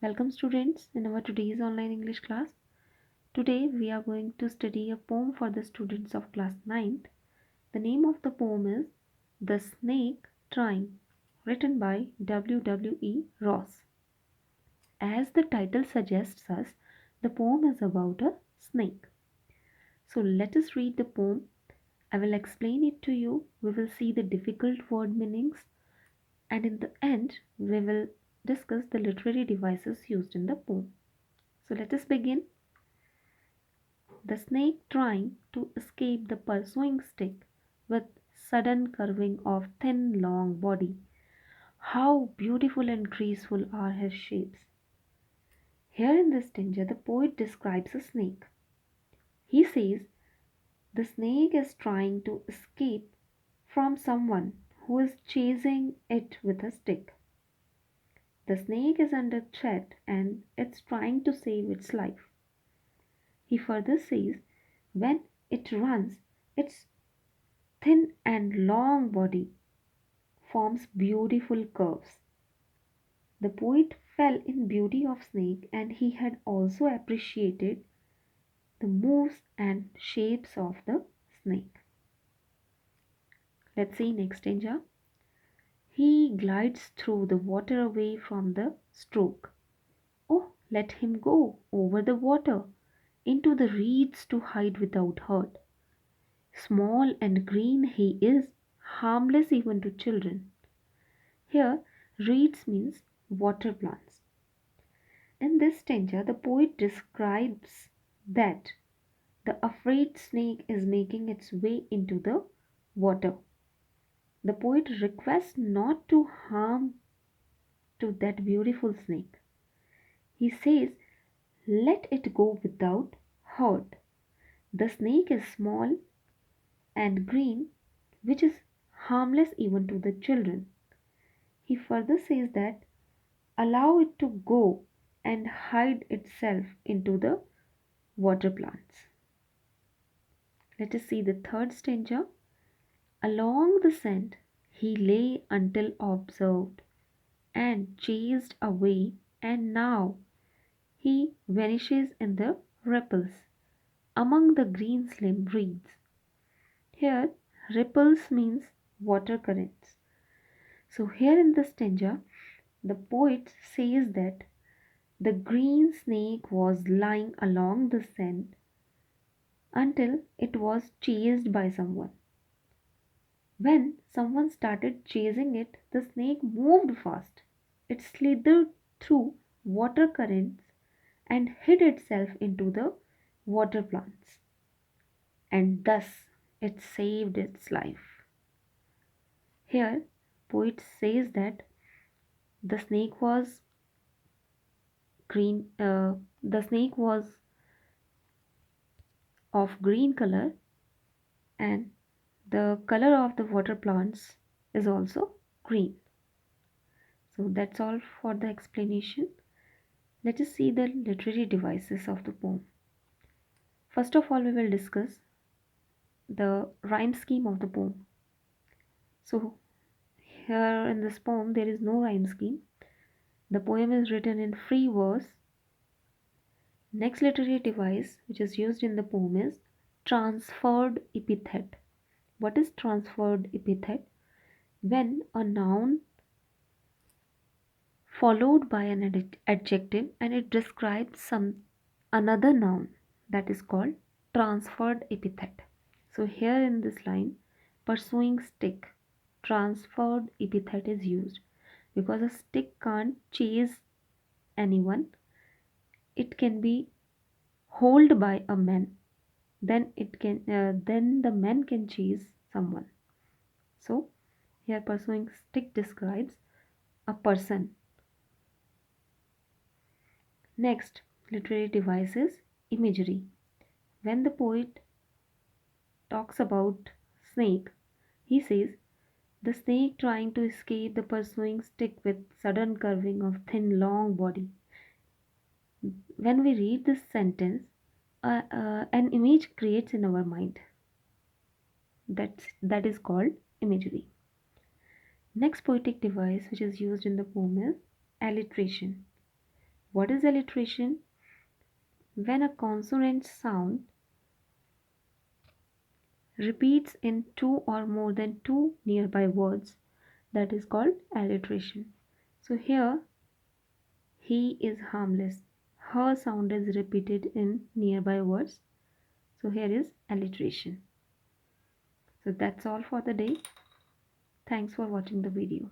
Welcome students in our today's online English class. Today we are going to study a poem for the students of class ninth. The name of the poem is The Snake Trying, written by W. Ross. As the title suggests us, the poem is about a snake. So let us read the poem. I will explain it to you. We will see the difficult word meanings, and in the end we will discuss the literary devices used in the poem. So let us begin. The snake trying to escape the pursuing stick with sudden curving of thin long body. How beautiful and graceful are his shapes. Here in this stanza the poet describes a snake. He says the snake is trying to escape from someone who is chasing it with a stick. The snake is under threat and it's trying to save its life. He further says when it runs, its thin and long body forms beautiful curves. The poet fell in beauty of snake and he had also appreciated the moves and shapes of the snake. Let's see next stanza. He glides through the water away from the stroke. Oh, let him go over the water into the reeds to hide without hurt. Small and green he is, harmless even to children. Here, reeds means water plants. In this stanza, the poet describes that the afraid snake is making its way into the water. The poet requests not to harm to that beautiful snake. He says, let it go without hurt. The snake is small and green, which is harmless even to the children. He further says that allow it to go and hide itself into the water plants. Let us see the third stanza. Along the sand he lay until observed and chased away, and now he vanishes in the ripples among the green slim reeds. Here, ripples means water currents. So, here in the stanza, the poet says that the green snake was lying along the sand until it was chased by someone. When someone started chasing it, the snake moved fast. It slithered through water currents and hid itself into the water plants, and thus it saved its life. Here, poet says that the snake was green. The snake was of green color, and the color of the water plants is also green. So that's all for the explanation. Let us see the literary devices of the poem. First of all, we will discuss the rhyme scheme of the poem. So, here in this poem, there is no rhyme scheme. The poem is written in free verse. Next literary device which is used in the poem is transferred epithet. What is transferred epithet? When a noun followed by an adjective and it describes some another noun, that is called transferred epithet. So here in this line, pursuing stick, transferred epithet is used because a stick can't chase anyone. It can be held by a man. Then the man can chase someone. So here pursuing stick describes a person. Next, literary device is imagery. When the poet talks about snake, he says the snake trying to escape the pursuing stick with sudden curving of thin long body. When we read this sentence, an image creates in our mind. That is called imagery. Next poetic device which is used in the poem is alliteration. What is alliteration? When a consonant sound repeats in two or more than two nearby words, that is called alliteration. So here, he is harmless. Her sound is repeated in nearby words. So here is alliteration. So that's all for the day. Thanks for watching the video.